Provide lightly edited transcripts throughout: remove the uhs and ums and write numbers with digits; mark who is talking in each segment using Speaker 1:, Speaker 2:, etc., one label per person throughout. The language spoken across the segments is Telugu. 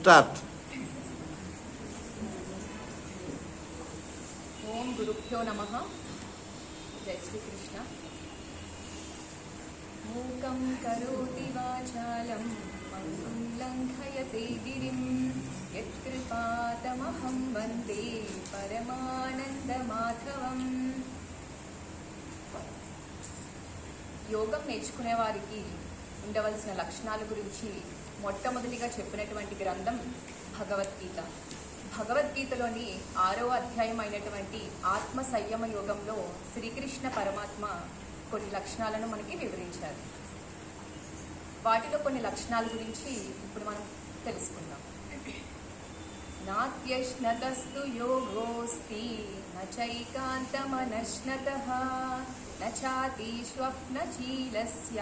Speaker 1: స్టార్ట్.
Speaker 2: ఓం గురుభ్యో నమః. జై శ్రీకృష్ణ. మూకం కరోతి వాచాలం పంగుం లంఘయతే గిరిం యత్కృపాతమహం వందే పరమానందమాధవం. యోగం నేర్చుకునే వారికి ఉండవలసిన లక్షణాల గురించి మొట్టమొదటిగా చెప్పినటువంటి గ్రంథం భగవద్గీత. భగవద్గీతలోని 6వ అధ్యాయం అయినటువంటి ఆత్మ సంయమ యోగంలో శ్రీకృష్ణ పరమాత్మ కొన్ని లక్షణాలను మనకి వివరించారు. వాటిలో కొన్ని లక్షణాల గురించి ఇప్పుడు మనం తెలుసుకుందాం. నాత్యశ్నతస్తు యోగోస్తి నచైకాంతమనశ్నతః నచాతి స్వప్నచీలస్య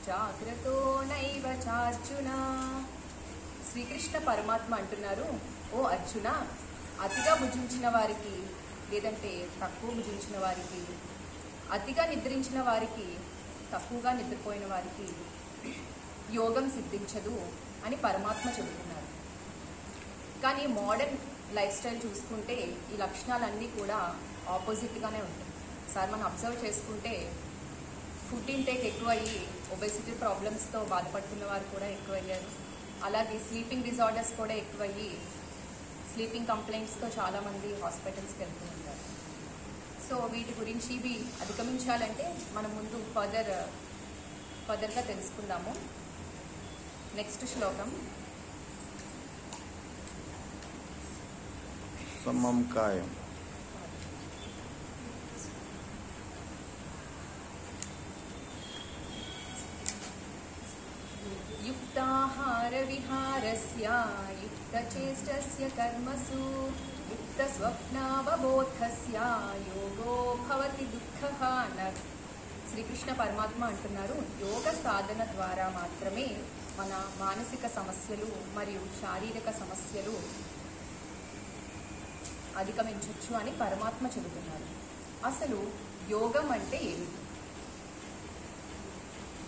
Speaker 2: జాగ్రతో నైవ చార్జున. శ్రీకృష్ణ పరమాత్మ అంటున్నారు, ఓ అర్జున, అతిగా భుజించిన వారికి లేదంటే తక్కువ భుజించిన వారికి, అతిగా నిద్రించిన వారికి, తక్కువగా నిద్రపోయిన వారికి యోగం సిద్ధించదు అని పరమాత్మ చెబుతున్నారు. కానీ మోడర్న్ లైఫ్ స్టైల్ చూసుకుంటే ఈ లక్షణాలన్నీ కూడా ఆపోజిట్గానే ఉంటాయి. సార్ మనం అబ్జర్వ్ చేసుకుంటే ఫుడ్ ఇంటేక్ ఎక్కువ అయ్యి ఒబెసిటీ ప్రాబ్లమ్స్తో బాధపడుతున్న వారు కూడా ఎక్కువయ్యారు. అలాగే స్లీపింగ్ డిజార్డర్స్ కూడా ఎక్కువయ్యి స్లీపింగ్ కంప్లైంట్స్తో చాలామంది హాస్పిటల్స్కి వెళ్తూ ఉంటారు. సో వీటి గురించి ఇవి అధిగమించాలంటే మనం ముందు ఫర్దర్గా తెలుసుకుందాము. నెక్స్ట్ శ్లోకం.
Speaker 1: సమం కాయం
Speaker 2: యుక్తాహార విహారస్య యుక్తచేష్టస్య కర్మసు యుక్తస్వప్నావబోధస్య యోగో భవతి దుఃఖః అన్నారు. శ్రీకృష్ణ పరమాత్మ అంటున్నారు, యోగ సాధన ద్వారా మాత్రమే మన మానసిక సమస్యలు మరియు శారీరక సమస్యలు అధిగమించవచ్చు అని పరమాత్మ చెబుతున్నారు. అసలు యోగం అంటే ఏమిటి?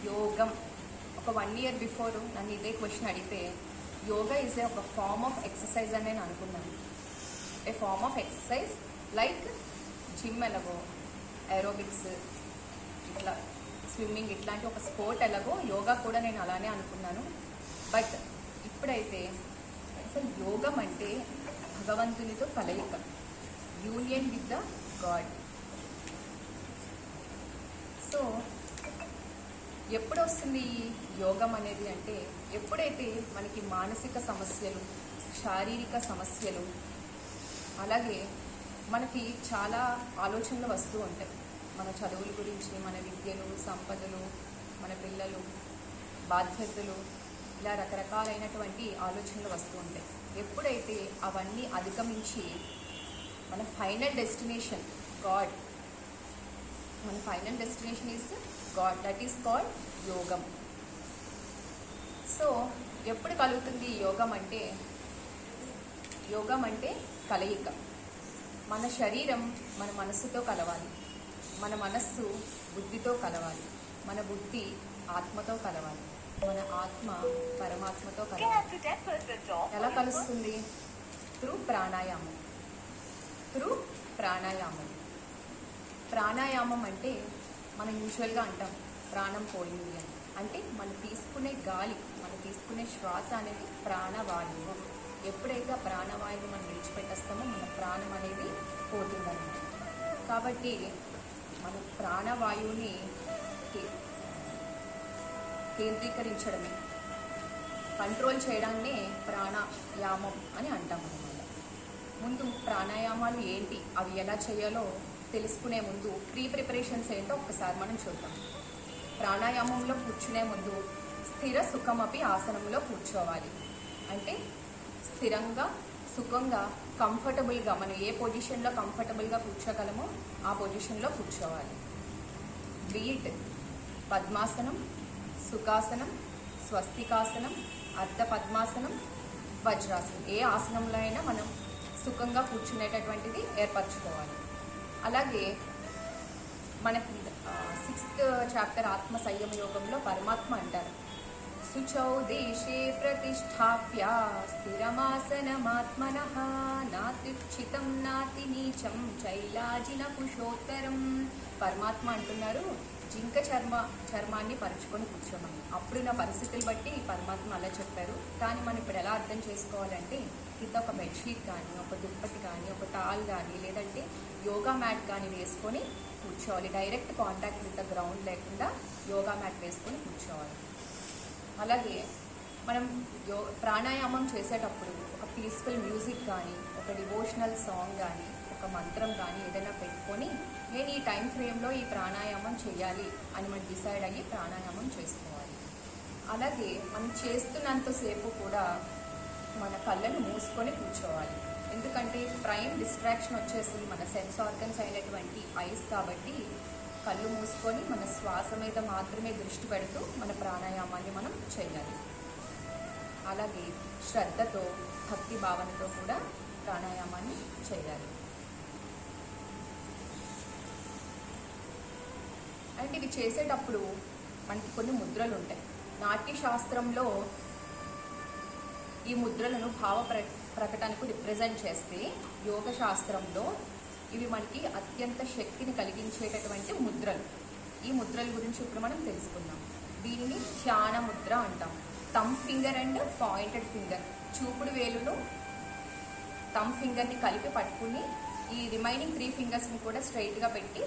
Speaker 2: యోగం ఒక 1 year బిఫోర్ నన్ను ఇదే క్వశ్చన్ అడిగితే యోగా ఈజ్ ఒక ఫార్మ్ ఆఫ్ ఎక్సర్సైజ్ అని నేను అనుకున్నాను. A form of exercise like gym ఎలాగో, ఏరోబిక్స్, ఇట్లా స్విమ్మింగ్, ఇట్లాంటి ఒక స్పోర్ట్ ఎలాగో యోగా కూడా నేను అలానే అనుకున్నాను. బట్ ఇప్పుడైతే అసలు యోగం అంటే భగవంతునితో కలయిక, union with the God. So ఎప్పుడు వస్తుంది ఈ యోగం అనేది అంటే ఎప్పుడైతే మనకి మానసిక సమస్యలు, శారీరక సమస్యలు, అలాగే మనకి చాలా ఆలోచనలు వస్తూ ఉంటాయి. మన చదువుల గురించి, మన విద్యలు, సంపదలు, మన పిల్లలు, బాధ్యతలు, ఇలా రకరకాలైనటువంటి ఆలోచనలు వస్తూ ఉంటాయి. ఎప్పుడైతే అవన్నీ అధిగమించి మన ఫైనల్ డెస్టినేషన్ గాడ్, మన final destination is God, that is called యోగం. సో ఎప్పుడు కలుగుతుంది యోగం అంటే? యోగం అంటే కలయిక. మన శరీరం మన మనస్సుతో కలవాలి, మన మనస్సు బుద్ధితో కలవాలి, మన బుద్ధి ఆత్మతో కలవాలి, మన ఆత్మ పరమాత్మతో కలవాలి. ఎలా కలుస్తుంది? త్రూ ప్రాణాయామం. ప్రాణాయామం అంటే మనం యూజువల్గా అంటాం ప్రాణం పోయింది అని. అంటే మనం తీసుకునే గాలి, మనం తీసుకునే శ్వాస అనేది ప్రాణవాయువు. ఎప్పుడైతే ఆ ప్రాణవాయువు మనం విడిచిపెట్టేస్తామో మన ప్రాణం అనేది పోతుందన్నమాట. కాబట్టి మన ప్రాణవాయువుని కేంద్రీకరించడమే, కంట్రోల్ చేయడాన్నే ప్రాణాయామం అని అంటాం అన్నమాట. ముందు ప్రాణాయామాలు ఏంటి, అవి ఎలా చేయాలో తెలుసుకునే ముందు ప్రీ ప్రిపరేషన్స్ ఏంటో ఒక్కసారి మనం చూద్దాం. ప్రాణాయామంలో కూర్చునే ముందు స్థిర సుఖమపి ఆసనంలో కూర్చోవాలి. అంటే స్థిరంగా, సుఖంగా, కంఫర్టబుల్గా, మనం ఏ పొజిషన్లో కంఫర్టబుల్గా కూర్చోగలమో ఆ పొజిషన్లో కూర్చోవాలి. బీట్ పద్మాసనం, సుఖాసనం, స్వస్తికాసనం, అర్ధ పద్మాసనం, వజ్రాసనం, ఏ ఆసనంలో అయినా మనం సుఖంగా కూర్చునేటటువంటిది ఏర్పరచుకోవాలి. అలాగే మనకి 6th చాప్టర్ ఆత్మ సంయమ యోగంలో పరమాత్మ అంటారు, శుచౌ దేశే ప్రతిష్టాప్య స్థిరమాసనమాత్మనః నాత్యుచ్చితం నాతి నీచం చైలాజిన కుశోత్తరం. పరమాత్మ అంటున్నారు జింక చర్మాన్ని పరుచుకొని కూర్చోమని. అప్పుడున్న పరిస్థితులు బట్టి పరమాత్మ అలా చెప్పారు. కానీ మనం ఇప్పుడు ఎలా అర్థం చేసుకోవాలంటే కింద ఒక బెడ్షీట్ కానీ, ఒక దుప్పటి కానీ, ఒక టాల్ కానీ, లేదంటే యోగా మ్యాట్ కానీ వేసుకొని కూర్చోవాలి. Direct contact with the ground లేకుండా యోగా మ్యాట్ వేసుకొని కూర్చోవాలి. అలాగే మనం ప్రాణాయామం చేసేటప్పుడు ఒక పీస్ఫుల్ మ్యూజిక్ కానీ, ఒక డివోషనల్ సాంగ్ కానీ, ఒక మంత్రం కానీ ఏదైనా పెట్టుకొని నేను ఈ టైం ఫ్రేమ్లో ఈ ప్రాణాయామం చేయాలి అని మనం డిసైడ్ అయ్యి ప్రాణాయామం చేసుకోవాలి. అలాగే మనం చేస్తున్నంతసేపు కూడా మన కళ్ళను మూసుకొని కూర్చోవాలి. ఎందుకంటే ప్రైమ్ డిస్ట్రాక్షన్ వచ్చేసి మన సెన్స్ ఆర్గన్స్ అయినటువంటి ఐస్ కాబట్టి కళ్ళు మూసుకొని మన శ్వాస మీద మాత్రమే దృష్టి పెడుతూ మన ప్రాణాయామాన్ని మనం చేయాలి. అలాగే శ్రద్ధతో, భక్తి భావనతో కూడా ప్రాణాయామాన్ని చేయాలి. అంటే ఇవి చేసేటప్పుడు మనకి కొన్ని ముద్రలు ఉంటాయి. నాట్యశాస్త్రంలో ఈ ముద్రలను భావ ప్రకటనకు రిప్రజెంట్ చేస్తే, యోగ శాస్త్రంలో ఇవి మనకి అత్యంత శక్తిని కలిగించేటటువంటి ముద్రలు. ఈ ముద్రల గురించి ఇప్పుడు మనం తెలుసుకుందాం. దీనిని ధ్యాన ముద్ర అంటాం. Thumb finger and pointed finger, చూపుడు వేలును థంబ్ ఫింగర్ని కలిపి పట్టుకుని ఈ రిమైనింగ్ 3 ఫింగర్స్ని కూడా స్ట్రైట్గా పెట్టి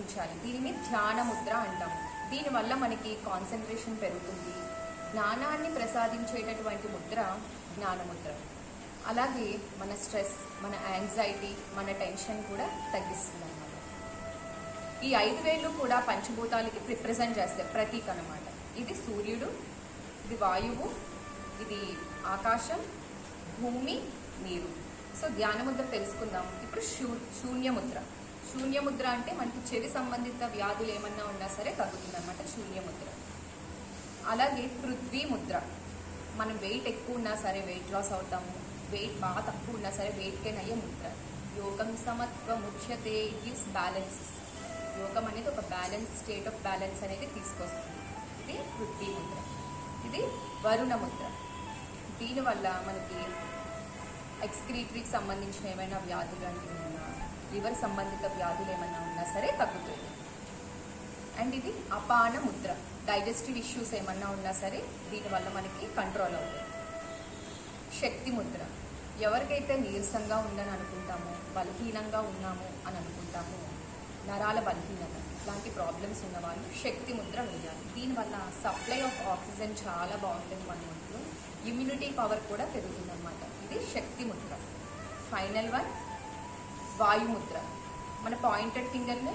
Speaker 2: ఉంచాలి. దీనిని ధ్యాన ముద్ర అంటాం. దీనివల్ల మనకి కాన్సన్ట్రేషన్ పెరుగుతుంది. జ్ఞానాన్ని ప్రసాదించేటటువంటి ముద్ర జ్ఞానముద్ర. అలాగే మన స్ట్రెస్, మన యాంగ్జైటీ, మన టెన్షన్ కూడా తగ్గిస్తుంది అన్నమాట. ఈ 5 వేళ్ళు కూడా పంచభూతాలకి రిప్రజెంట్ చేస్తాయి, ప్రతీక అన్నమాట. ఇది సూర్యుడు, ఇది వాయువు, ఇది ఆకాశం, భూమి, నీరు. సో ధ్యానముద్ర తెలుసుకుందాం. ఇప్పుడు శూన్యముద్ర. శూన్యముద్ర అంటే మనకి చెవి సంబంధిత వ్యాధులు ఏమన్నా ఉన్నా సరే తగ్గుతుంది అనమాట శూన్యముద్ర. అలాగే పృథ్వీ ముద్ర. మనం వెయిట్ ఎక్కువ ఉన్నా సరే వెయిట్ లాస్ అవుతాము, వెయిట్ బాగా తక్కువ ఉన్నా సరే వెయిట్ గెయిన్ అయ్యే ముద్ర. యోగం సమత్వ ముఖ్యతే గివ్స్ బ్యాలెన్స్. యోగం అనేది ఒక బ్యాలెన్స్, స్టేట్ ఆఫ్ బ్యాలెన్స్ అనేది తీసుకొస్తుంది. ఇది పృథ్వీ ముద్ర. ఇది వరుణ ముద్ర. దీనివల్ల మనకి ఎక్స్క్రీటరీకి సంబంధించిన ఏమైనా వ్యాధులు లాంటివి ఉన్నా, లివర్ సంబంధిత వ్యాధులు ఏమైనా ఉన్నా సరే తగ్గుతుంది. అండ్ ఇది అపాన ముద్ర. డైజెస్టివ్ ఇష్యూస్ ఏమన్నా ఉన్నా సరే దీనివల్ల మనకి కంట్రోల్ అవుతుంది. శక్తి ముద్ర. ఎవరికైతే నీరసంగా ఉందని అనుకుంటామో, బలహీనంగా ఉన్నాము అని అనుకుంటామో, నరాల బలహీనత లాంటి ప్రాబ్లమ్స్ ఉన్న వాళ్ళు శక్తి ముద్ర వేయాలి. దీనివల్ల సప్లై ఆఫ్ ఆక్సిజన్ చాలా బాగుంటుంది మన ఒంట్లో. ఇమ్యూనిటీ పవర్ కూడా పెరుగుతుంది అన్నమాట. ఇది శక్తి ముద్ర. ఫైనల్ వన్ వాయుముద్ర. మన పాయింటెడ్ ఫింగర్ని,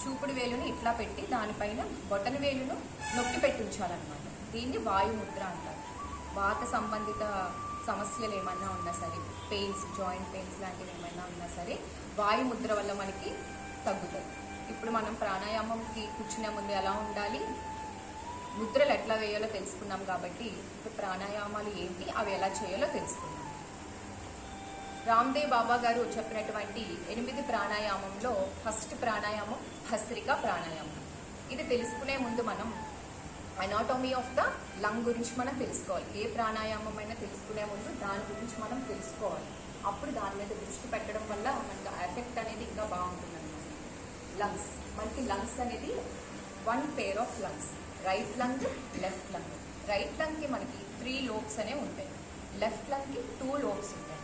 Speaker 2: చూపుడు వేలుని ఇట్లా పెట్టి దానిపైన బొటన వేలును నొక్కి పెట్టి ఉంచాలన్నమాట. దీన్ని వాయుముద్ర అంటారు. వాత సంబంధిత సమస్యలు ఏమన్నా ఉన్నా సరే, పెయిన్స్, జాయింట్ పెయిన్స్ లాంటివి ఏమైనా ఉన్నా సరే వాయుముద్ర వల్ల మనకి తగ్గుతాయి. ఇప్పుడు మనం ప్రాణాయామంకి కూర్చునే ముందు ఎలా ఉండాలి, ముద్రలు ఎట్లా వేయాలో తెలుసుకున్నాం కాబట్టి ఇప్పుడు ప్రాణాయామాలు ఏంటి, అవి ఎలా చేయాలో తెలుసుకున్నాం. రామ్దేవ్ బాబా గారు చెప్పినటువంటి 8 ప్రాణాయామంలో ఫస్ట్ ప్రాణాయామం భస్త్రికా ప్రాణాయామం. ఇది తెలుసుకునే ముందు మనం అనాటమీ ఆఫ్ ద లంగ్ గురించి మనం తెలుసుకోవాలి. ఏ ప్రాణాయామం అయినా తెలుసుకునే ముందు దాని గురించి మనం తెలుసుకోవాలి. అప్పుడు దాని మీద దృష్టి పెట్టడం వల్ల మనకి ఎఫెక్ట్ అనేది ఇంకా బాగుంటుంది అన్నమాట. లంగ్స్, మనకి లంగ్స్ అనేది 1 pair of lungs, right lung, left lung. Right లంగ్కి మనకి 3 lobes అనేవి ఉంటాయి, లెఫ్ట్ లంగ్కి 2 lobes ఉంటాయి.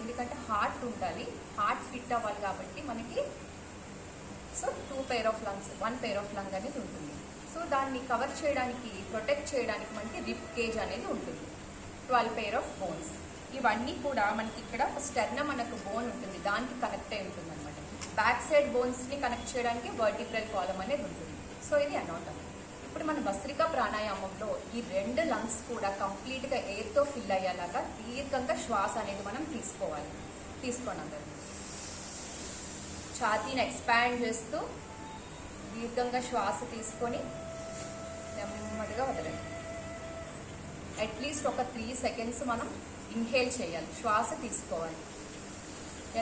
Speaker 2: ఎందుకంటే హార్ట్ ఉండాలి, హార్ట్ ఫిట్ అవ్వాలి కాబట్టి మనకి so 2 pair of lungs, 1 pair of lung అనేది ఉంటుంది. సో దాన్ని కవర్ చేయడానికి, ప్రొటెక్ట్ చేయడానికి మనకి రిబ్ కేజ్ అనేది ఉంటుంది. 12 pair ఆఫ్ బోన్స్. ఇవన్నీ కూడా మనకి ఇక్కడ స్టెర్నమ్ మనకు బోన్ ఉంటుంది, దానికి కనెక్ట్ అయి ఉంటుంది అనమాట. బ్యాక్ సైడ్ బోన్స్ని కనెక్ట్ చేయడానికి వర్టిబ్రల్ కాలమ్ అనేది ఉంటుంది. సో ఇది అనాటమీ. ఇప్పుడు మన భస్త్రికా ప్రాణాయామంలో ఈ 2 లంగ్స్ కూడా కంప్లీట్గా ఎయిర్తో ఫిల్ అయ్యేలాగా దీర్ఘంగా శ్వాస అనేది మనం తీసుకోవాలి. తీసుకోండి అందరూ. ఛాతీని ఎక్స్పాండ్ చేస్తూ దీర్ఘంగా శ్వాస తీసుకొని నెమ్మదిగా వదలండి. అట్లీస్ట్ ఒక 3 seconds మనం ఇన్హేల్ చేయాలి, శ్వాస తీసుకోవాలి.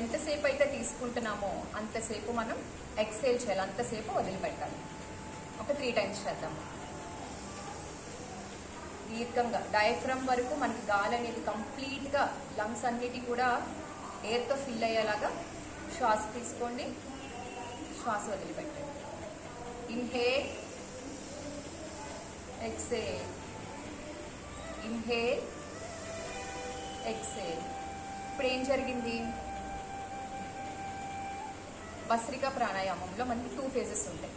Speaker 2: ఎంతసేపు అయితే తీసుకుంటున్నామో అంతసేపు మనం ఎక్స్హేల్ చేయాలి, అంతసేపు వదిలిపెట్టాలి. ఒక 3 times చేద్దాము. దీర్ఘంగా డయాఫ్రమ్ వరకు మనకి గాలి అనేది కంప్లీట్గా లంగ్స్ అన్నిటి కూడా ఎయిర్తో ఫిల్ అయ్యేలాగా శ్వాస తీసుకోండి, శ్వాస వదిలిపెట్టండి. Inhale, exhale, inhale, exhale. ఇప్పుడు ఏం జరిగింది? భస్త్రికా ప్రాణాయామంలో మనకి 2 ఫేజెస్ ఉంటాయి,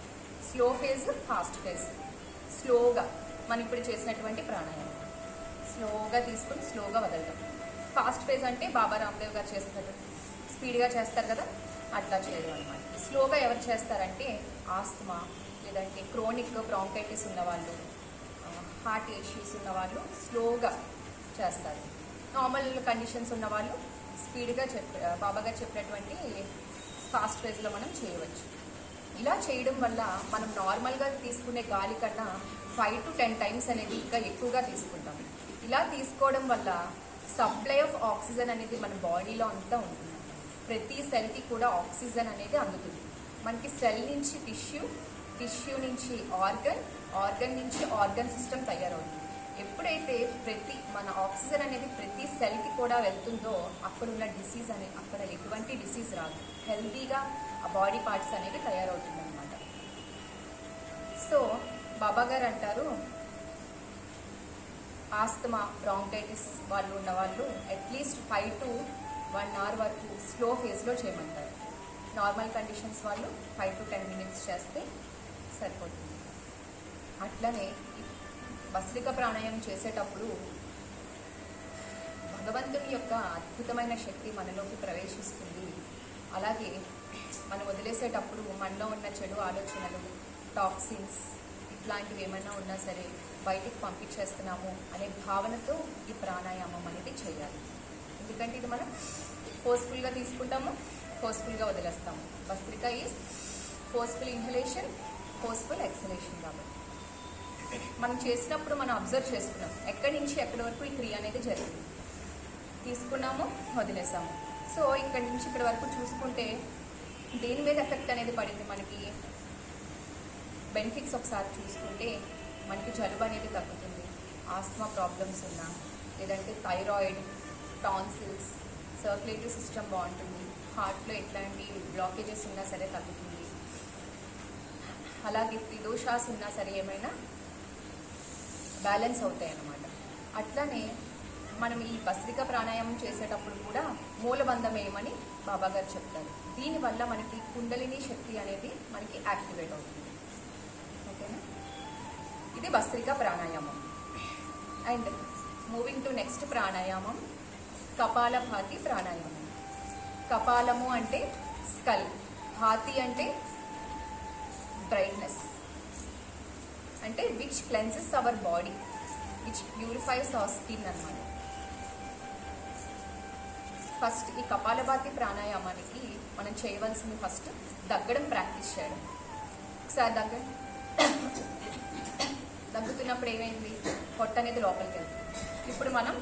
Speaker 2: స్లో ఫేజ్, ఫాస్ట్ ఫేజ్. స్లోగా మనం ఇప్పుడు చేసినటువంటి ప్రాణాయామం స్లోగా తీసుకుని స్లోగా వదలడం. ఫాస్ట్ ఫేజ్ అంటే బాబా రామ్దేవ్ గారు చేస్తారు, స్పీడ్గా చేస్తారు కదా, అట్లా చేయడం అనమాట. స్లోగా ఎవరు చేస్తారంటే ఆస్తమా లేదంటే క్రోనిక్ బ్రాంకైటిస్ ఉన్నవాళ్ళు, హార్ట్ ఇష్యూస్ ఉన్నవాళ్ళు స్లోగా చేస్తారు. నార్మల్ కండిషన్స్ ఉన్నవాళ్ళు స్పీడ్గా బాబా గారు చెప్పినటువంటి ఫాస్ట్ ఫేజ్లో మనం చేయవచ్చు. ఇలా చేయడం వల్ల మనం నార్మల్గా తీసుకునే గాలి కన్నా 5 to 10 టైమ్స్ అనేది ఇంకా ఎక్కువగా తీసుకుంటాం. ఇలా తీసుకోవడం వల్ల సప్లై ఆఫ్ ఆక్సిజన్ అనేది మన బాడీలో అంతా ఉంటుంది. ప్రతి సెల్కి కూడా ఆక్సిజన్ అనేది అందుతుంది. మనకి సెల్ నుంచి టిష్యూ నుంచి ఆర్గన్ నుంచి ఆర్గన్ సిస్టమ్ తయారవుతుంది. ఎప్పుడైతే మన ఆక్సిజన్ అనేది ప్రతి సెల్కి కూడా వెళ్తుందో అక్కడ ఉన్న డిసీజ్ అనేది, అక్కడ ఎటువంటి డిసీజ్ రాదు, హెల్తీగా ఆ బాడీ పార్ట్స్ అనేవి తయారవుతుంది అనమాట. సో బాబా గారు అంటారు, ఆస్తమా బ్రాంకైటిస్ వాళ్ళు ఉన్న వాళ్ళు అట్లీస్ట్ 5 to 1 hour వరకు స్లో ఫేజ్లో చేయమంటారు. నార్మల్ కండిషన్స్ వాళ్ళు 5 to 10 minutes చేస్తే సరిపోతుంది. అట్లనే భస్త్రిక ప్రాణాయామం చేసేటప్పుడు భగవంతుని యొక్క అద్భుతమైన శక్తి మనలోకి ప్రవేశిస్తుంది. అలాగే మనం వదిలేసేటప్పుడు మనలో ఉన్న చెడు ఆలోచనలు, టాక్సిన్స్ ఇట్లాంటివి ఏమైనా ఉన్నా సరే బయటికి పంపించేస్తున్నాము అనే భావనతో ఈ ప్రాణాయామం అనేది చేయాలి. ఎందుకంటే ఇది మనం ఫోర్స్ఫుల్గా తీసుకుంటాము, ఫోర్స్ఫుల్గా వదిలేస్తాము. Bhastrika is forceful inhalation, forceful exhalation. కాబట్టి మనం చేసినప్పుడు మనం అబ్జర్వ్ చేసుకున్నాం ఎక్కడి నుంచి ఎక్కడి వరకు ఈ క్రియ అనేది జరిగింది. తీసుకున్నాము, వదిలేసాము. సో ఇక్కడి నుంచి ఇక్కడి వరకు చూసుకుంటే దేని మీద ఎఫెక్ట్ అనేది పడింది మనకి. బెనిఫిట్స్ ఒకసారి చూసుకుంటే మనకి జలుబు అనేది తగ్గుతుంది, ఆస్తమా ప్రాబ్లమ్స్ ఉన్నా లేదంటే థైరాయిడ్, టాన్సిల్స్, సర్క్యులేటరీ సిస్టమ్ బాగుంటుంది, హార్ట్లో ఎట్లాంటి బ్లాకేజెస్ ఉన్నా సరే తగ్గుతుంది. అలాగే త్రిదోషాస్ ఉన్నా సరే ఏమైనా బ్యాలెన్స్ అవుతాయి అన్నమాట. అట్లానే మనం ఈ భస్త్రిక ప్రాణాయామం చేసేటప్పుడు కూడా మూలబంధం ఏమని బాబా గారు చెప్తారు. దీనివల్ల మనకి కుండలిని శక్తి అనేది మనకి యాక్టివేట్ అవుతుంది. ఓకేనా, ఇది భస్త్రిక ప్రాణాయామం. అండ్ మూవింగ్ టు నెక్స్ట్ ప్రాణాయామం, కపాలభాతి ప్రాణాయామం. కపాలము అంటే స్కల్, భాతి అంటే బ్రైట్నెస్, అంటే which cleanses our body, which purifies our skin అన్నమాట. ఫస్ట్ ఈ కపాలభాతి ప్రాణాయామానికి మనం చేయవలసింది ఫస్ట్ దగ్గడం ప్రాక్టీస్ చేయడం. ఒకసారి దగ్గుతున్నప్పుడు ఏమైంది, పొట్ట అనేది లోపలికి వెళ్తుంది. ఇప్పుడు మనం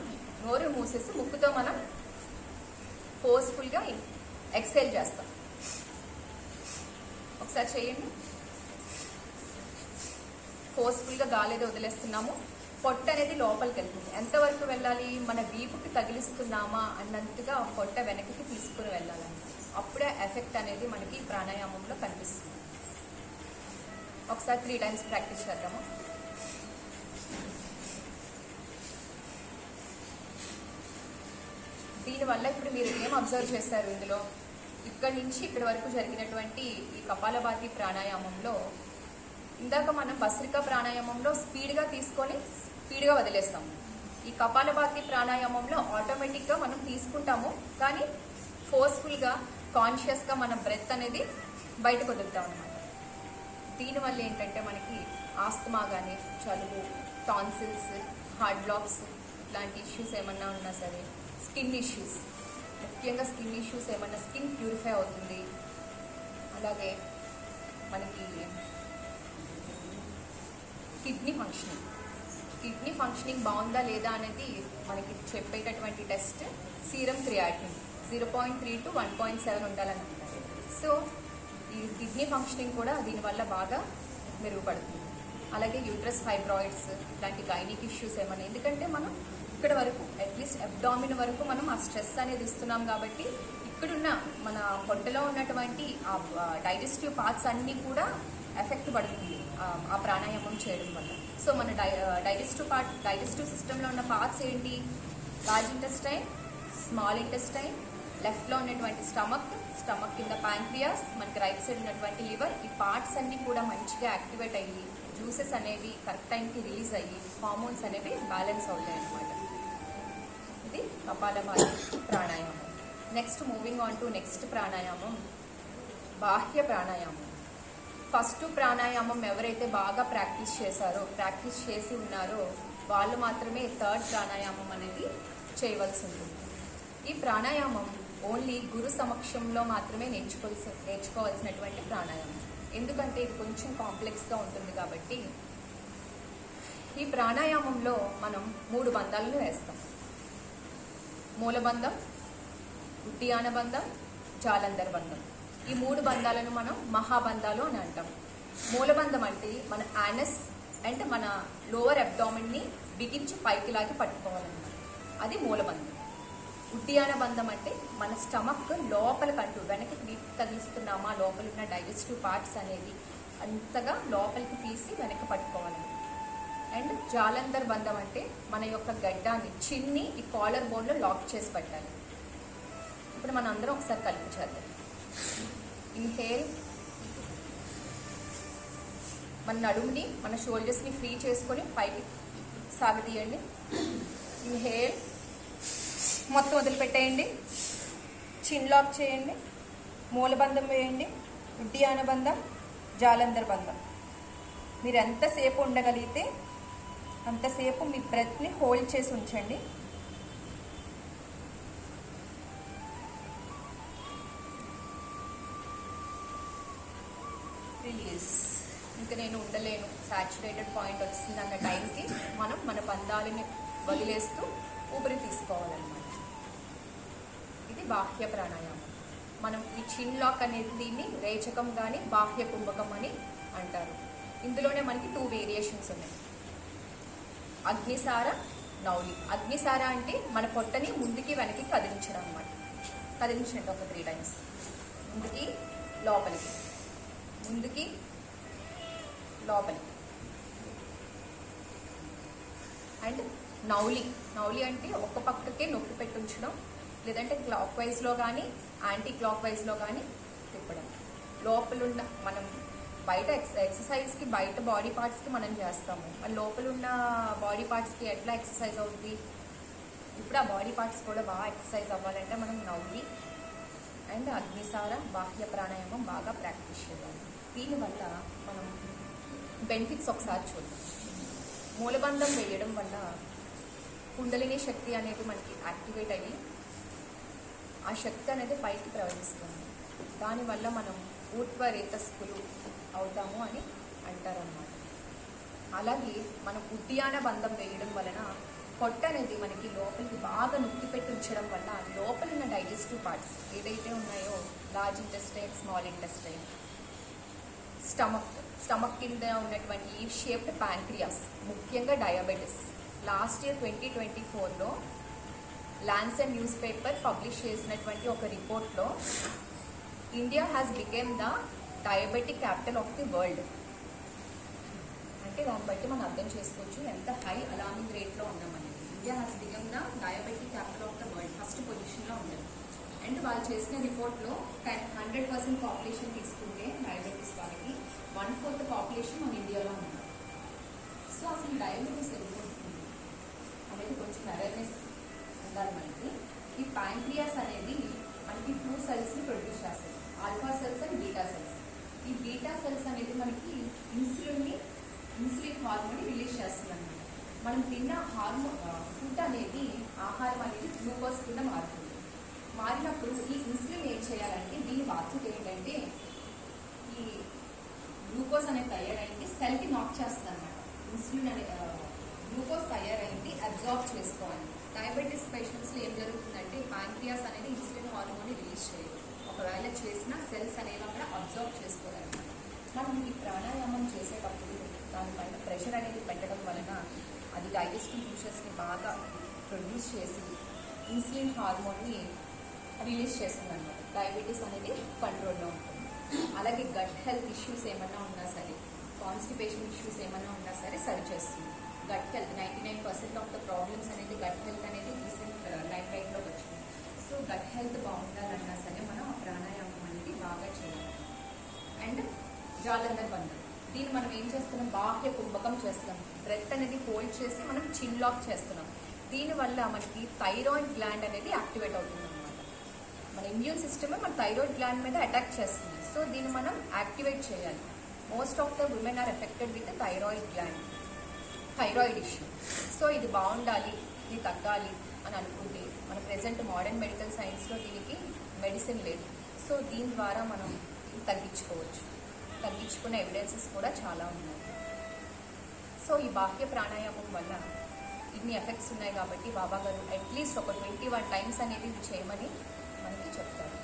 Speaker 2: నోరు మూసేసి ముక్కుతో మనం ఫోర్స్ఫుల్గా ఎక్సైల్ చేస్తాం. ఒకసారి చేయండి. ఫోర్స్ఫుల్గా గాలి వదిలేస్తున్నాము, పొట్ట అనేది లోపలికి వెళ్తుంది. ఎంతవరకు వెళ్ళాలి, మన వీపుకి తగిలిస్తున్నామా అన్నంతగా పొట్ట వెనక్కి తీసుకుని వెళ్ళాలండి. అప్పుడే ఎఫెక్ట్ అనేది మనకి ప్రాణాయామంలో కనిపిస్తుంది. ఒకసారి 3 times ప్రాక్టీస్ చేద్దాము. దీనివల్ల ఇప్పుడు మీరు ఏం అబ్జర్వ్ చేస్తారు, ఇందులో ఇక్కడి నుంచి ఇక్కడి వరకు జరిగినటువంటి ఈ కపాలభాతి ప్రాణాయామంలో ఇందాక మనం భస్త్రిక ప్రాణాయామంలో స్పీడ్గా తీసుకొని స్పీడ్గా వదిలేస్తాం. ఈ కపాలభాతి ప్రాణాయామంలో ఆటోమేటిక్గా మనం తీసుకుంటాము, కానీ ఫోర్స్ఫుల్గా కాన్షియస్గా మన బ్రెత్ అనేది బయటకు వదులుతాం అన్నమాట. దీనివల్ల ఏంటంటే మనకి ఆస్తమా కానీ, జలుబు, టాన్సిల్స్, హార్ట్ బ్లాక్స్ ఇట్లాంటి ఇష్యూస్ ఏమన్నా ఉన్నా సరే, స్కిన్ ఇష్యూస్, ముఖ్యంగా స్కిన్ ఇష్యూస్ ఏమన్నా స్కిన్ ప్యూరిఫై అవుతుంది. అలాగే మనకి కిడ్నీ ఫంక్షనింగ్ బాగుందా లేదా అనేది మనకి చెప్పేటటువంటి టెస్ట్ సీరం క్రియాటిన్ 0.3 to 1.7 ఉండాలని అంటారు. సో ఈ కిడ్నీ ఫంక్షనింగ్ కూడా దీనివల్ల బాగా మెరుగుపడుతుంది. అలాగే యూట్రస్ ఫైబ్రాయిడ్స్ ఇట్లాంటి గైనిక్ ఇష్యూస్ ఏమైనా, ఎందుకంటే మనం ఇక్కడ వరకు అట్లీస్ట్ అబ్డామిన్ వరకు మనం ఆ స్ట్రెస్ అనేది ఇస్తున్నాం కాబట్టి ఇక్కడున్న మన పొట్టలో ఉన్నటువంటి ఆ డైజెస్టివ్ పార్ట్స్ అన్నీ కూడా ఎఫెక్ట్ పడుతుంది ఆ ప్రాణాయామం చేయడం వల్ల. సో మన డైజెస్టివ్ సిస్టంలో ఉన్న పార్ట్స్ ఏంటి? లార్జ్ ఇంటెస్టైన్, స్మాల్ ఇంటెస్టైన్, లెఫ్ట్లో ఉన్నటువంటి స్టమక్ కింద ప్యాంక్రియాస్, మనకి రైట్ సైడ్ ఉన్నటువంటి లివర్, ఈ పార్ట్స్ అన్నీ కూడా మంచిగా యాక్టివేట్ అయ్యి జ్యూసెస్ అనేవి కరెక్ట్ టైంకి రిలీజ్ అయ్యి హార్మోన్స్ అనేవి బ్యాలెన్స్ అవుతాయి అన్నమాట. ఇది కపాలభాతి ప్రాణాయామం. Next moving on to next ప్రాణాయామం, బాహ్య ప్రాణాయామం. ఫస్ట్ ప్రాణాయామం ఎవరైతే బాగా ప్రాక్టీస్ చేసి ఉన్నారో వాళ్ళు మాత్రమే థర్డ్ ప్రాణాయామం అనేది చేయవలసి ఉంటుంది. ఈ ప్రాణాయామం ఓన్లీ గురు సమక్షంలో మాత్రమే నేర్చుకోవాల్సినటువంటి ప్రాణాయామం. ఎందుకంటే ఇది కొంచెం కాంప్లెక్స్గా ఉంటుంది కాబట్టి ఈ ప్రాణాయామంలో మనం 3 బంధాలను వేస్తాం. మూలబంధం, ఉడ్డియాన బంధం, జాలంధర్ బంధం. ఈ 3 బంధాలను మనం మహాబంధాలు అని అంటాం. మూలబంధం అంటే మన యానస్ అండ్ మన లోవర్ అబ్డామిన్ని బిగించి పైకి లాగి పట్టుకోవాలన్నమాట, అది మూలబంధం. ఉడ్డియాన బంధం అంటే మన స్టమక్ లోపలికంటూ వెనక్కి వీపు తగిలిస్తున్నామా, లోపల ఉన్న డైజెస్టివ్ పార్ట్స్ అనేది అంతగా లోపలికి తీసి వెనక్కి పట్టుకోవాలన్నమాట. అండ్ జాలంధర్ బంధం అంటే మన యొక్క గడ్డాన్ని చిన్ని ఈ కాలర్ బోన్లో లాక్ చేసి పెట్టాలి. ఇప్పుడు మనం అందరం ఒకసారి కలిపి చేద్దాం. ఇన్హేల్, మన నడుముని మన షోల్డర్స్ని ఫ్రీ చేసుకొని పైకి సాగతీయండి. ఇన్హేల్, మొత్తం వదిలిపెట్టేయండి. చిన్ లాక్ చేయండి. మూలబంధం వేయండి. ఉడ్డియాన బంధం, జాలంధర్ బంధం. మీరు ఎంతసేపు ఉండగలిగితే అంతసేపు మీ బ్రెత్ని హోల్డ్ చేసి ఉంచండి. రిలీజ్. ఇంకా నేను ఉండలేను, సాచురేటెడ్ పాయింట్ వచ్చింది అన్న టైంకి మనం మన బంధాలని వదిలేస్తూ ఊపిరి తీసుకోవాలన్నమాట. ఇది బాహ్య ప్రాణాయామం. మనం ఈ చిన్ లాక్ అనేది దీన్ని రేచకం కానీ బాహ్య కుంభకం అని అంటారు. ఇందులోనే మనకి 2 వేరియేషన్స్ ఉన్నాయి, అగ్నిసార, నౌలి. అగ్నిసార అంటే మన పొట్టని ముందుకి వెనక్కి కదిలించడం అన్నమాట. కదిలించండి ఒక 3 times. ముందుకి లోపలికి, ముందుకి లోపలికి. అండ్ నౌలి అంటే ఒక పక్కకే నొక్కి పెట్టి ఉంచడం, లేదంటే క్లాక్ వైజ్లో కానీ యాంటీ క్లాక్ వైజ్లో కానీ తిప్పడం. లోపలున్న మనం బయట ఎక్సర్సైజ్కి బయట బాడీ పార్ట్స్కి మనం చేస్తాము, మన లోపలున్న బాడీ పార్ట్స్కి ఎట్లా ఎక్సర్సైజ్ అవుతుంది? ఇప్పుడు ఆ బాడీ పార్ట్స్ కూడా బాగా ఎక్సర్సైజ్ అవ్వాలంటే మనం నౌలి అండ్ అగ్నిసార బాహ్య ప్రాణాయామం బాగా ప్రాక్టీస్ చేయాలి. దీనివల్ల మనం బెనిఫిట్స్ ఒకసారి చూద్దాం. మూలబంధం వేయడం వల్ల కుండలిని శక్తి అనేది మనకి యాక్టివేట్ అయ్యి ఆ శక్తి అనేది పైకి ప్రవహిస్తుంది. దానివల్ల మనం ఊర్ధ్వరేతస్కులు అవుతాము అని అంటారన్నమాట. అలాగే మనం ఉడ్డియాన బంధం వేయడం వలన పొట్ట అనేది మనకి లోపలికి బాగా నొక్కి పెట్టి ఉంచడం వల్ల లోపల ఉన్న డైజెస్టివ్ పార్ట్స్ ఏదైతే ఉన్నాయో large intestine, small intestine, stomach కింద ఉన్నటువంటి ఈ షేప్డ్ ప్యాంక్రియాస్, ముఖ్యంగా డయాబెటిస్. లాస్ట్ ఇయర్ 2024లో లాన్సెట్ న్యూస్ పేపర్ పబ్లిష్ చేసినటువంటి ఒక రిపోర్ట్లో India has became the diabetic capital of the world. అంటే దాన్ని బట్టి మనం అర్థం చేసుకోవచ్చు ఎంత హై అలార్మింగ్ రేట్లో ఉన్నామని. India has become the diabetic capital of the world, first పొజిషన్లో ఉంది. అండ్ వాళ్ళు చేసిన రిపోర్ట్లో 100% పాపులేషన్ తీసుకుంటే డయాబెటీస్ వాళ్ళకి 1/4 పాపులేషన్ మన ఇండియాలో ఉంది. సో అసలు డయాబెటీస్ వెళ్ళిపోతుంది అనేది కొంచెం అవేర్నెస్ ఉండాలి మనకి. ఈ ప్యాంక్రియాస్ అనేది మనకి 2 cells ప్రొడ్యూస్ చేస్తాయి, alpha cells and beta cells. ఈ బీటా సెల్స్ అనేది మనకి ఇన్సులిన్ హార్మోన్ రిలీజ్ చేస్తుంది అనమాట. మనం తిన్న ఫుడ్ అనేది ఆహారం అనేది గ్లూకోజ్ కింద మారుతుంది. మారినప్పుడు ఈ ఇన్సులిన్ ఏం చేయాలంటే దీని బాధ్యత ఏంటంటే ఈ గ్లూకోజ్ అనేది తయారైంది సెల్కి నాక్ చేస్తుంది అనమాట. ఇన్సులిన్ అనే గ్లూకోజ్ తయారైంది అబ్జార్బ్ చేసుకోవాలి. డయాబెటీస్ పేషెంట్స్లో ఏం జరుగుతుందంటే ప్యాంక్రియాస్ అనేది ఇన్సులిన్ హార్మోన్ రిలీజ్ చేయదు. ఒకవేళ చేసిన సెల్స్ అనేవి అక్కడ అబ్జార్బ్ చేసుకోవాలి. మనం ఈ ప్రాణాయామం చేసేటప్పుడు దానిపైన ప్రెషర్ అనేది పెట్టడం వలన అది డైజెస్టివ్ జ్యూసెస్ని బాగా ప్రొడ్యూస్ చేసి ఇన్సులిన్ హార్మోన్ని రిలీజ్ చేస్తుంది అనమాట. డయాబెటీస్ అనేది కంట్రోల్లో ఉంటుంది. అలాగే గట్ హెల్త్ ఇష్యూస్ ఏమైనా ఉన్నా సరే, కాన్స్టిపేషన్ ఇష్యూస్ ఏమైనా ఉన్నా సరే సరి చేస్తుంది. Gut health 99% of the problems అనేది గట్ హెల్త్ అనేది రీసెంట్ లైఫ్ లైఫ్లోకి వచ్చింది. సో గట్ హెల్త్ బాగుండాలన్నా సరే మనం ఆ ప్రాణాయామం అనేది బాగా చేయాలి. అండ్ జాలంధర్ బంధం, దీన్ని మనం ఏం చేస్తున్నాం, బాహ్య కుంభకం చేస్తున్నాం. బ్రెత్ అనేది హోల్డ్ చేసి మనం చిన్ లాక్ చేస్తున్నాం. దీనివల్ల మనకి థైరాయిడ్ గ్లాండ్ అనేది యాక్టివేట్ అవుతుంది అనమాట. మన ఇమ్యూన్ సిస్టమ్ మన థైరాయిడ్ గ్లాండ్ మీద అటాక్ చేస్తుంది. సో దీన్ని మనం యాక్టివేట్ చేయాలి. Most of the women are affected with thyroid gland, thyroid issue. So ఇది బాగుండాలి, ఇది తగ్గాలి అని అనుకుంటే మన ప్రెసెంట్ మోడర్న్ మెడికల్ సైన్స్లో దీనికి మెడిసిన్ లేదు. సో దీని ద్వారా మనం తగ్గించుకోవచ్చు. తగ్గించుకునే ఎవిడెన్సెస్ కూడా చాలా ఉన్నాయి. సో ఈ బాహ్య ప్రాణాయామం వల్ల ఇన్ని ఎఫెక్ట్స్ ఉన్నాయి కాబట్టి బాబా గారు అట్లీస్ట్ ఒక 21 టైమ్స్ అనేది ఇది చేయమని మనకి చెప్తారు.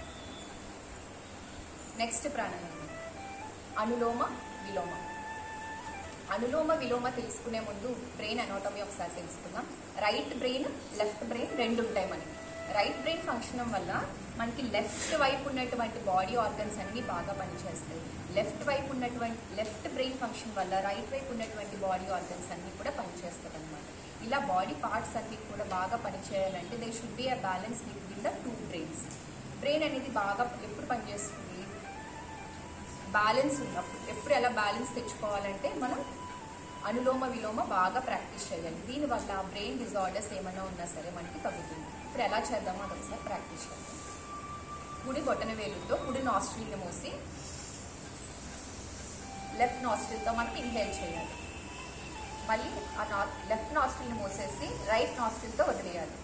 Speaker 2: నెక్స్ట్ ప్రాణాయామం అనులోమ విలోమ. అనులోమ విలోమ తెలుసుకునే ముందు బ్రెయిన్ అనాటమీ ఒకసారి తెలుసుకుందాం. రైట్ బ్రెయిన్, లెఫ్ట్ బ్రెయిన్ రెండు ఉంటాయి మనకి. రైట్ బ్రెయిన్ ఫంక్షన్ వల్ల మనకి లెఫ్ట్ వైపు ఉన్నటువంటి బాడీ ఆర్గన్స్ అన్ని బాగా పనిచేస్తాయి. లెఫ్ట్ బ్రెయిన్ ఫంక్షన్ వల్ల రైట్ వైపు ఉన్నటువంటి బాడీ ఆర్గన్స్ అన్ని కూడా పనిచేస్తాయి అనమాట. ఇలా బాడీ పార్ట్స్ అన్ని కూడా బాగా పనిచేయాలంటే they should be a balance between the two brains. Brain అనేది బాగా ఎప్పుడు పనిచేస్తుంది, బ్యాలెన్స్ ఉన్నప్పుడు. ఎప్పుడు ఎలా బ్యాలెన్స్ తెచ్చుకోవాలంటే మనం అనులోమ విలోమ బాగా ప్రాక్టీస్ చేయాలి. దీనివల్ల బ్రెయిన్ డిజార్డర్స్ ఏమైనా ఉన్నా సరే మనకి తగ్గుతుంది. ఇప్పుడు ఎలా చేద్దామో అది ఒకసారి ప్రాక్టీస్ చేద్దాం. కుడి బొటన వేలుతో కుడి నాస్ట్రిల్ని మూసి లెఫ్ట్ నాస్ట్రిల్తో మనం ఇన్హేల్ చేయాలి. మళ్ళీ ఆ లెఫ్ట్ నాస్ట్రిల్ని మూసేసి రైట్ నాస్ట్రిల్తో వదిలేయాలి.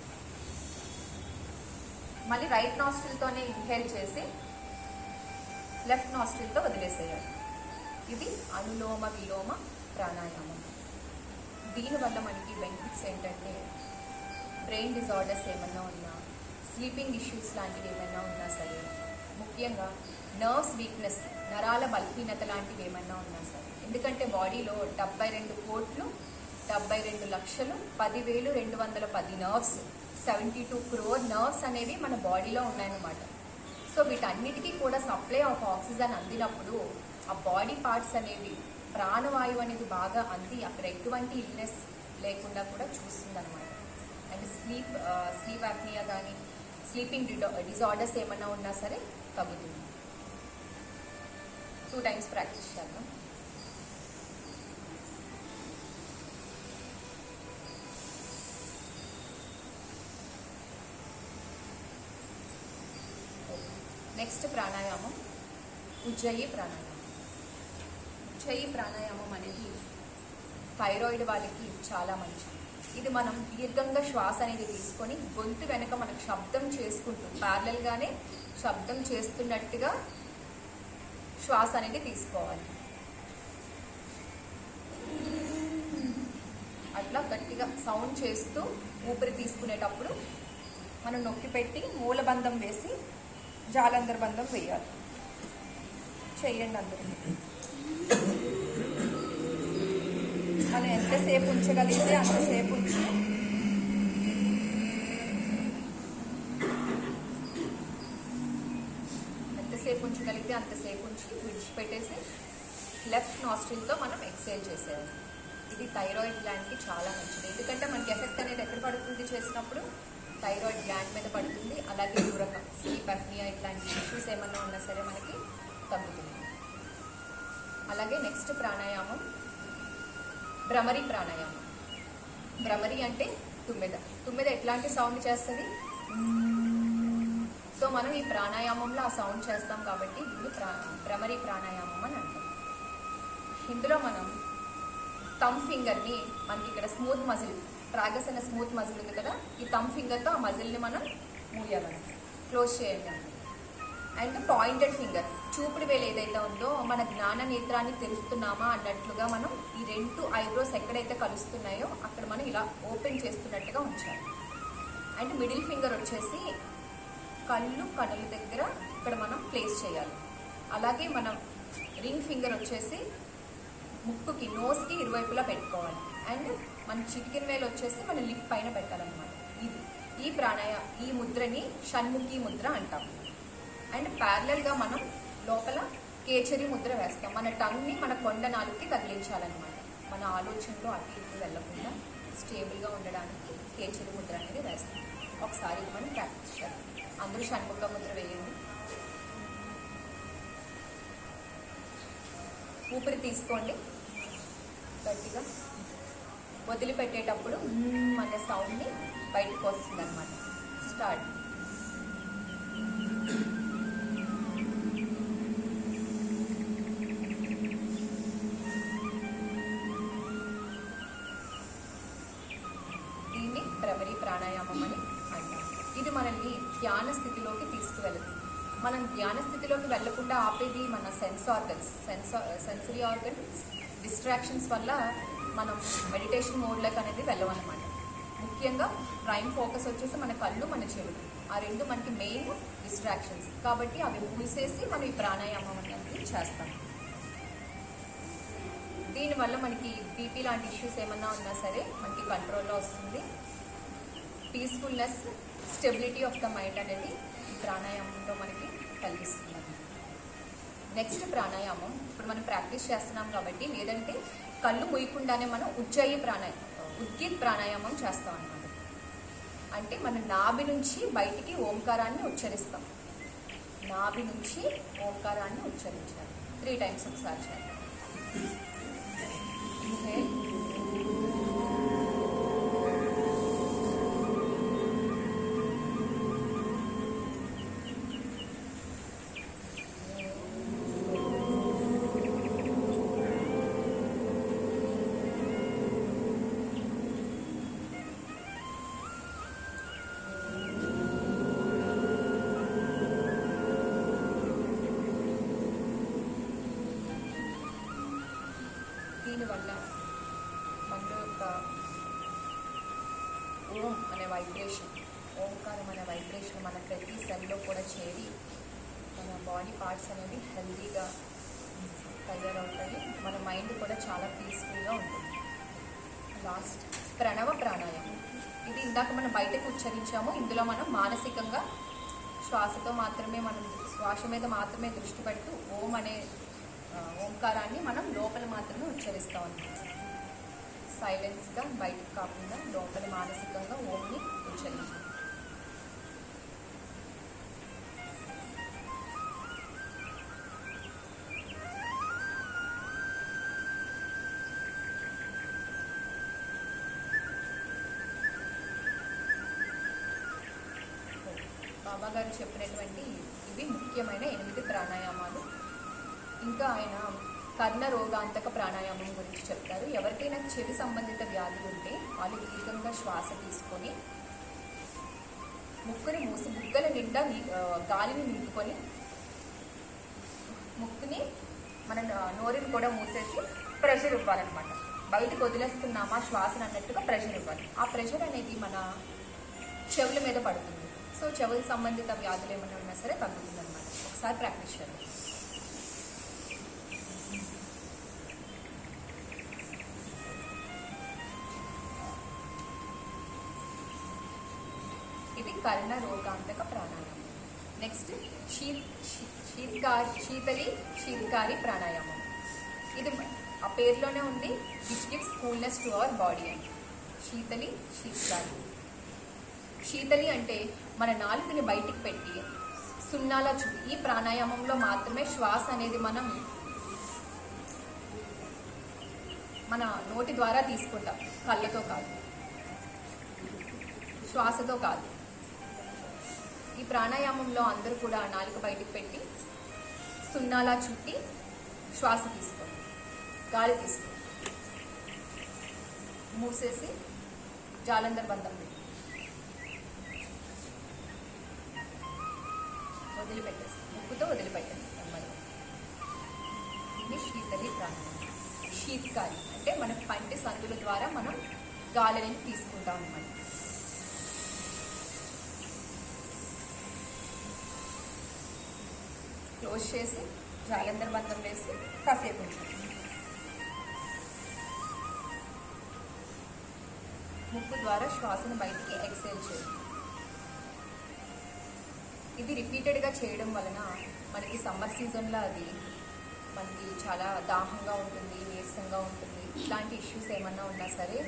Speaker 2: మళ్ళీ రైట్ నాస్ట్రిల్తోనే ఇన్హేల్ చేసి లెఫ్ట్ నాస్ట్రిల్తో వదిలేసేయాలి. ఇది అనులోమ విలోమ ప్రాణాయామం. దీనివల్ల మనకి బెనిఫిట్స్ ఏంటంటే బ్రెయిన్ డిజార్డర్స్ ఏమన్నా ఉన్నా, స్లీపింగ్ ఇష్యూస్ లాంటివి ఏమైనా ఉన్నా సరే, ముఖ్యంగా నర్వ్స్ వీక్నెస్, నరాల బలహీనత లాంటివి ఏమైనా ఉన్నా సరే. ఎందుకంటే బాడీలో 72 కోట్లు 72 లక్షలు 10,210 నర్వ్స్, 72 crore నర్వ్స్ అనేవి మన బాడీలో ఉన్నాయన్నమాట. సో వీటన్నిటికీ కూడా సప్లై ఆఫ్ ఆక్సిజన్ అందినప్పుడు ఆ బాడీ పార్ట్స్ అనేవి ప్రాణవాయువు అనేది బాగా అంది అక్కడ ఎటువంటి ఇల్నెస్ లేకుండా కూడా చూస్తుంది అనమాట. అండ్ స్లీప్ యాప్నియా కానీ స్లీపింగ్ డిజార్డర్స్ ఏమన్నా ఉన్నా సరే తగ్గుతుంది. 2 టైమ్స్ ప్రాక్టీస్ చేద్దాం. నెక్స్ట్ ప్రాణాయామం ఉజ్జయి ప్రాణాయామం. ఉజ్జయి ప్రాణాయామం అనేది థైరాయిడ్ వాళ్ళకి చాలా మంచిది. ఇది మనం దీర్ఘంగా శ్వాస అనేది తీసుకొని గొంతు వెనక మనకు శబ్దం చేసుకుంటూ ప్యారలల్గానే శబ్దం చేస్తున్నట్టుగా శ్వాస అనేది తీసుకోవాలి. అట్లా గట్టిగా సౌండ్ చేస్తూ ఊపిరి తీసుకునేటప్పుడు మనం నొక్కి పెట్టి మూలబంధం వేసి జాలంధర్ బంధం వేయాలి. చెయ్యండి అందరూ. మనం ఎంతసేపు ఉంచగలిగితే అంతసేపు ఉంచి విడిచిపెట్టేసి లెఫ్ట్ నాస్ట్రిల్తో మనం ఎక్సేల్ చేసేయాలి. ఇది థైరాయిడ్ గ్లాండ్కి చాలా మంచిది. ఎందుకంటే మనకి ఎఫెక్ట్ అనేది ఎక్కడ పడుతుంది చేసినప్పుడు, థైరాయిడ్ గ్లాండ్ మీద పడుతుంది. అలాగే దూరకం, స్లీప్ అప్నియా ఇట్లాంటి ఇష్యూస్ ఏమన్నా ఉన్నా సరే మనకి తగ్గుతుంది. అలాగే నెక్స్ట్ ప్రాణాయామం భ్రమరి ప్రాణాయామం. భ్రమరి అంటే తుమ్మెద ఎట్లాంటి సౌండ్ చేస్తుంది. సో మనం ఈ ప్రాణాయామంలో ఆ సౌండ్ చేస్తాం కాబట్టి ఇది భ్రమరి ప్రాణాయామం అని అంటాం. ఇందులో మనం థమ్ ఫింగర్ని, మనకి ఇక్కడ స్మూత్ మజిల్, ట్రాగస్ అనే స్మూత్ మజిల్ ఉంది కదా, ఈ థమ్ ఫింగర్తో ఆ మజిల్ని మనం మూయాలి, క్లోజ్ చేయండి. అండ్ పాయింటెడ్ ఫింగర్, చూపుడు వేలు ఏదైతే ఉందో మన జ్ఞాన నేత్రాన్ని తెలుస్తున్నామా అన్నట్లుగా మనం ఈ 2 ఐబ్రోస్ ఎక్కడైతే కలుస్తున్నాయో అక్కడ మనం ఇలా ఓపెన్ చేస్తున్నట్టుగా ఉంచాలి. అండ్ మిడిల్ ఫింగర్ వచ్చేసి కనుల దగ్గర ఇక్కడ మనం ప్లేస్ చేయాలి. అలాగే మనం రింగ్ ఫింగర్ వచ్చేసి ముక్కుకి నోస్కి ఇరువైపులా పెట్టుకోవాలి. అండ్ మన చిటికిన వేలు వచ్చేసి మన లిప్ పైన పెట్టాలన్నమాట. ఇది ఈ ముద్రని షణ్ముఖి ముద్ర అంటాం. అండ్ ప్యారలల్గా మనం లోపల కేచరి ముద్ర వేస్తాం. మన టంగ్ని మన కొండ నాలుగుకి తగిలించాలన్నమాట. మన ఆలోచనలో అటు ఇటు వెళ్ళకుండా స్టేబుల్గా ఉండడానికి కేచరి ముద్ర అనేది వేస్తాం. ఒకసారి మనం ప్రాక్టీస్ చేయాలి. అందరూ షణ్ముఖ ముద్ర వేయండి. ఊపిరి తీసుకోండి గట్టిగా. వదిలిపెట్టేటప్పుడు అనే సౌండ్ని బయటకు వస్తుంది అనమాట. స్టార్ట్. దీన్ని భ్రమరి ప్రాణాయామం అని అంటాం. ఇది మనల్ని ధ్యాన స్థితిలోకి తీసుకువెళ్తుంది. మనం ధ్యాన స్థితిలోకి వెళ్లకుండా ఆపేది మన సెన్సరీ ఆర్గన్స్ డిస్ట్రాక్షన్స్ వల్ల మనం మెడిటేషన్ మోడ్లోకి అనేది వెళ్ళమన్నమాట. ముఖ్యంగా ప్రైమ్ ఫోకస్ వచ్చేసి మన కళ్ళు, మన చెవులు. ఆ రెండు మనకి మెయిన్ డిస్ట్రాక్షన్స్. కాబట్టి అవి మూసేసి మనం ఈ ప్రాణాయామం అనేది చేస్తాం. దీనివల్ల మనకి బీపీ లాంటి ఇష్యూస్ ఏమన్నా ఉన్నా సరే మనకి కంట్రోల్లో వస్తుంది. Peacefulness, stability of the mind అనేది ఈ ప్రాణాయామంలో మనకి కలిగిస్తుంది. నెక్స్ట్ ప్రాణాయామం ఇప్పుడు మనం ప్రాక్టీస్ చేస్తున్నాం కాబట్టి, లేదంటే కళ్ళు మూయకుండానే మనం ఉద్గిత్ ప్రాణాయామం చేస్తాం అన్నమాట. అంటే మన నాభి నుంచి బయటికి ఓంకారాన్ని ఉచ్చరిస్తాం. నాభి నుంచి ఓంకారాన్ని ఉచ్చరించాలి. 3 times ఒకసారి చేయాలి. దీనివల్ల మనలో యొక్క ఓం అనే వైబ్రేషన్, ఓంకారం అనే వైబ్రేషన్ మన ప్రతి సెల్లో కూడా చేరి మన బాడీ పార్ట్స్ అనేవి హెల్దీగా తయారవుతాయి. మన మైండ్ కూడా చాలా పీస్ఫుల్గా ఉంటుంది. లాస్ట్ ప్రణవ ప్రాణాయామం. ఇది ఇందాక మనం బయటకు ఉచ్చరించాము. ఇందులో మనం మానసికంగా శ్వాస మీద మాత్రమే దృష్టి పెడుతూ ఓం అనే ఓంకారాన్ని మనం లోపల మాత్రమే ఉచ్చరిస్తాం అన్నమాట. సైలెన్స్గా బయటకు కాకుండా లోపల మానసికంగా ఓంని ఉచ్చరించాలి. బాబా గారు చెప్పినటువంటి ఇవి ముఖ్యమైన 8 ప్రాణాయామాలు. ఇంకా ఆయన కర్ణ రోగాంతక ప్రాణాయామం గురించి చెప్తారు. ఎవరికైనా చెవి సంబంధిత వ్యాధులు ఉంటే వాళ్ళు దీర్ఘంగా శ్వాస తీసుకొని ముక్కుని మూసి బుగ్గల నిండా గాలిని నింపుకొని ముక్కుని మన నోరుని కూడా మూసేసి ప్రెషర్ ఇవ్వాలన్నమాట. బయటకు వదిలేస్తున్నామా శ్వాసను అన్నట్టుగా ప్రెషర్ ఇవ్వాలి. ఆ ప్రెషర్ అనేది మన చెవుల మీద పడుతుంది. సో చెవుల సంబంధిత వ్యాధులు ఏమైనా ఉన్నా సరే తగ్గుతుంది అన్నమాట. ఒకసారి ప్రాక్టీస్ చేయాలి. ఇది కర్ణ రోగాంతక ప్రాణాయామం. నెక్స్ట్ శీతకారి ప్రాణాయామం. ఇది ఆ పేరులోనే ఉంది, which gives coolness to our body అని. శీతలి అంటే మన నాలుకని బయటికి పెట్టి సున్నాల చుట్టి. ఈ ప్రాణాయామంలో మాత్రమే శ్వాస అనేది మనం మన నోటి ద్వారా తీసుకుంటాం, కళ్ళతో కాదు, శ్వాసతో కాదు. ఈ ప్రాణాయామంలో అందరూ కూడా నాలుక బయటికి పెట్టి సున్నాలా చుట్టి శ్వాస తీసుకోండి, గాలి తీసుకోండి, మూసేసి జాలంధర్ బంధం పెట్టి వదిలిపెట్టేసి ముక్కుతో వదిలిపెట్టండి. ఇది శీతలి ప్రాణాయామం. శీతకారి అంటే మన పంటి సందుల ద్వారా మనం గాలిని తీసుకుంటాం అన్నమాట. క్లోజ్ చేసి జాలంధర్ బంధం వేసి కాసేపు ఉంచండి. ముక్కు ద్వారా శ్వాసను బయటికి ఎక్సేల్ చేయండి. ఇది రిపీటెడ్గా చేయడం వలన మనకి సమ్మర్ సీజన్లో అది మనకి చాలా దాహంగా ఉంటుంది, నీరసంగా ఉంటుంది. ఇలాంటి ఇష్యూస్ ఏమన్నా ఉన్నా సరే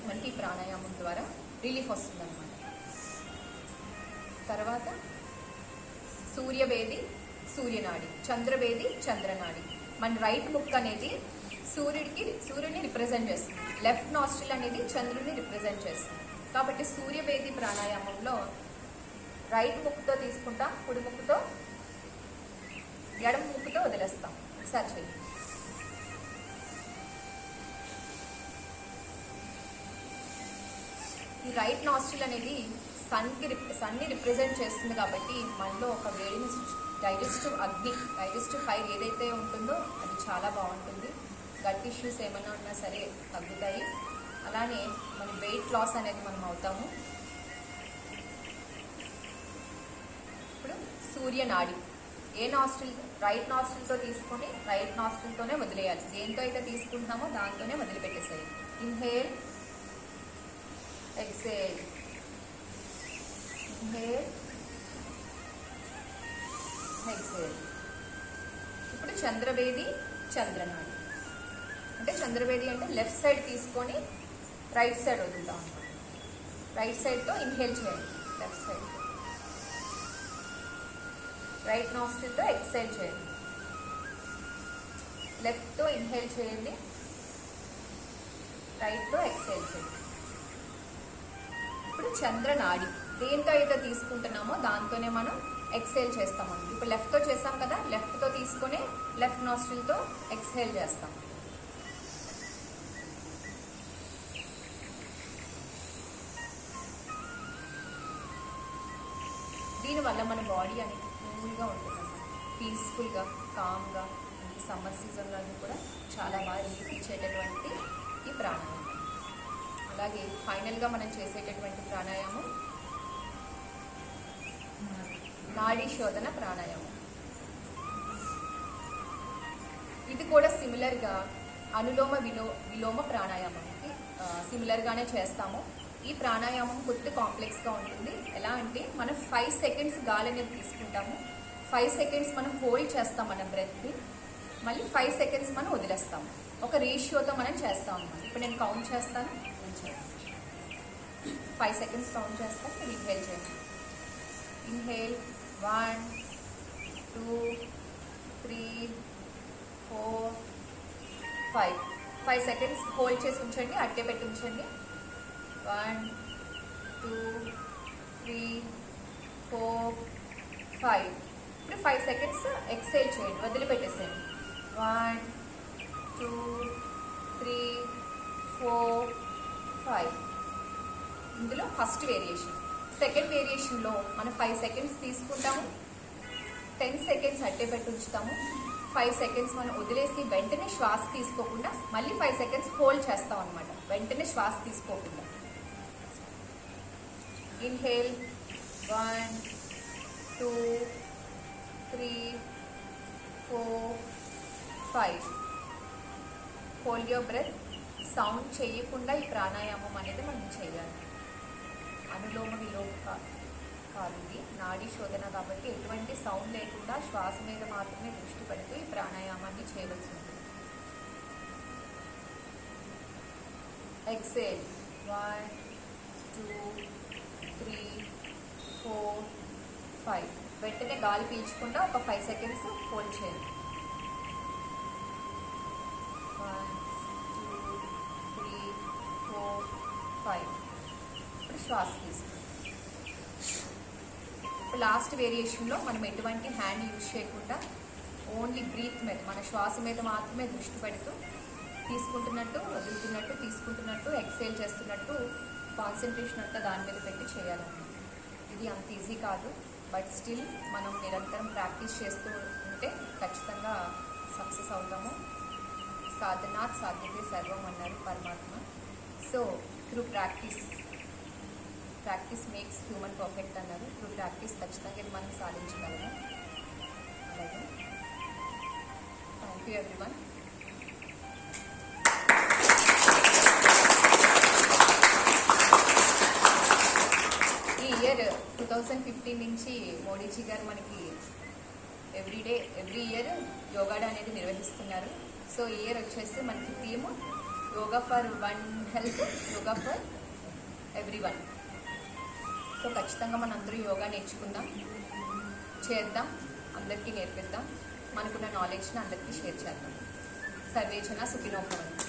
Speaker 2: మనకి ప్రాణాయామం ద్వారా రిలీఫ్ వస్తుంది అన్నమాట. తర్వాత సూర్యవేది, సూర్యనాడి, చంద్రవేది, చంద్రనాడి. మన రైట్ ముక్ అనేది సూర్యుడిని రిప్రజెంట్ చేస్తుంది, లెఫ్ట్ నాస్ట్రిల్ అనేది చంద్రుడిని రిప్రజెంట్ చేస్తుంది. కాబట్టి సూర్యవేది ప్రాణాయామంలో రైట్ ముక్కుతో తీసుకుంటాం, కుడి ముక్కుతో, ఎడమ ముక్కుతో వదిలేస్తాం. ఒకసారి చేయండి. ఈ రైట్ నాస్ట్రిల్ అనేది సన్ని రిప్రజెంట్ చేస్తుంది కాబట్టి మనలో ఒక వేడిని డైజెస్టివ్ ఫైర్ ఏదైతే ఉంటుందో అది చాలా బాగుంటుంది. గట్ ఇష్యూస్ ఏమైనా ఉన్నా సరే తగ్గుతాయి. అలానే మన వెయిట్ లాస్ అనేది మనం అవుతాము. ఇప్పుడు సూర్యనాడి ఏ నాస్ట్రిల్, రైట్ నాస్ట్రిల్తో తీసుకొని రైట్ నాస్ట్రిల్తోనే వదిలేయాలి. దేంతో అయితే తీసుకుంటున్నామో దాంతోనే వదిలిపెట్టేసేయాలి. Inhale, exhale, inhale, exhale. ఇప్పుడు చంద్రవేది, చంద్రనాడి. అంటే చంద్రవేది అంటే లెఫ్ట్ సైడ్ తీసుకొని రైట్ సైడ్ వదులుతాం అన్నమాట. రైట్ సైడ్తో ఇన్హేల్ చేయండి, లెఫ్ట్ సైడ్ రైట్ నాస్ట్రిల్తో ఎక్సేల్ చేయండి, లెఫ్ట్తో ఇన్హేల్ చేయండి, రైట్తో ఎక్సేల్ చేయండి. ఇప్పుడు చంద్రనాడి దేంతో అయితే తీసుకుంటున్నామో దాంతోనే మనం ఎక్సేల్ చేస్తామండి. ఇప్పుడు లెఫ్ట్తో చేస్తాం కదా, లెఫ్ట్తో తీసుకొని లెఫ్ట్ నాస్ట్రిల్తో ఎక్సేల్ చేస్తాం. దీనివల్ల మన బాడీ అనేది కూల్గా ఉంటుందన్నమాట, పీస్ఫుల్గా, కామ్గా. సమ్మర్ సీజన్లో కూడా చాలా బాగా రిలీఫ్ ఇచ్చేటటువంటి ఈ ప్రాణాయామం. అలాగే ఫైనల్గా మనం చేసేటటువంటి ప్రాణాయామం నాడీ శోధన ప్రాణాయామం. ఇది కూడా సిమిలర్గా అనులోమ విలోమ ప్రాణాయామంకి సిమిలర్గానే చేస్తాము. ఈ ప్రాణాయామం కొద్ది కాంప్లెక్స్గా ఉంటుంది. ఎలా అంటే మనం 5 సెకండ్స్ గాలి అనేది తీసుకుంటాము, 5 సెకండ్స్ మనం హోల్డ్ చేస్తాం మన బ్రెత్ని, మళ్ళీ 5 సెకండ్స్ మనం వదిలేస్తాము. ఒక రేషియోతో మనం చేస్తాం అన్నమాట. ఇప్పుడు నేను కౌంట్ చేస్తాను, 5 సెకండ్స్ కౌంట్ చేస్తాను, మీరు ఇన్హేల్ చేయండి. ఇన్హేల్ 1 2 3 4 5 సెకండ్స్ హోల్డ్ చేసి ఉంచండి, అట్టే పెట్టి ఉంచండి. 1 2 3 4 5. ఇప్పుడు 5 సెకండ్స్ ఎక్సేల్ చేయండి, వదిలిపెట్టేసేయండి. 1 2 3 4 5. ఇందులో ఫస్ట్ వేరియేషన్. సెకండ్ వేరియేషన్లో మనం 5 సెకండ్స్ తీసుకుంటాము, 10 సెకండ్స్ అట్టే పెట్టి ఉంచుతాము, 5 సెకండ్స్ మనం వదిలేసి వెంటనే శ్వాస తీసుకోకుండా మళ్ళీ 5 సెకండ్స్ హోల్డ్ చేస్తాం అనమాట, వెంటనే శ్వాస తీసుకోకుండా. Inhale 1 2 3 4 5. Hold your breath. Sound చేయకుండా ఈ ప్రాణాయామం అనేది మనం చేయాలి. అనులోమ విలోమ కాదు, ఇది నాడీ శోధన కాబట్టి ఎటువంటి సౌండ్ లేకుండా శ్వాస మీద మాత్రమే దృష్టి పెడుతూ ఈ ప్రాణాయామాన్ని చేయవలసి ఉంటుంది. ఎక్సేల్ 1 2 3 4 5. వెంటనే గాలి పీల్చుకుంటా ఒక 5 సెకండ్స్ హోల్డ్ చేయండి. 1 2 3 4 5. ఇప్పుడు శ్వాస తీసుకోండి. లాస్ట్ వేరియేషన్లో మనం ఎటువంటి హ్యాండ్ యూజ్ చేయకుండా ఓన్లీ బ్రీత్ మీద, మన శ్వాస మీద మాత్రమే దృష్టి పెడుతూ తీసుకుంటున్నట్టు వదులుతున్నట్టు, తీసుకుంటున్నట్టు ఎక్సేల్ చేస్తున్నట్టు కాన్సన్ట్రేషన్ అంతా దాని మీద పెట్టి చేయాలన్నమాట. ఇది అంత ఈజీ కాదు, బట్ స్టిల్ మనం నిరంతరం ప్రాక్టీస్ చేస్తూ ఉంటే ఖచ్చితంగా సక్సెస్ అవుతాము. సాధనాత్ సాధ్యతే సర్వం అన్నారు పరమాత్మ. So through practice makes human perfect అన్నారు. త్రూ ప్రాక్టీస్ ఖచ్చితంగా ఇది మనం సాధించగలము. అలాగే థ్యాంక్ యూ ఎవ్రీవన్. ఇయర్ 2015 నుంచి మోడీజీ గారు మనకి ఎవ్రీ ఇయర్ యోగా డే అనేది నిర్వహిస్తున్నారు. సో ఈ ఇయర్ వచ్చేసి మనకి theme yoga for one health, yoga for every one. So ఖచ్చితంగా మనందరూ యోగా నేర్చుకుందాం, చేద్దాం, అందరికీ నేర్పిద్దాం, మనకున్న నాలెడ్జ్ని అందరికీ షేర్ చేద్దాం. సర్వేజన సుఖినో భవంతు.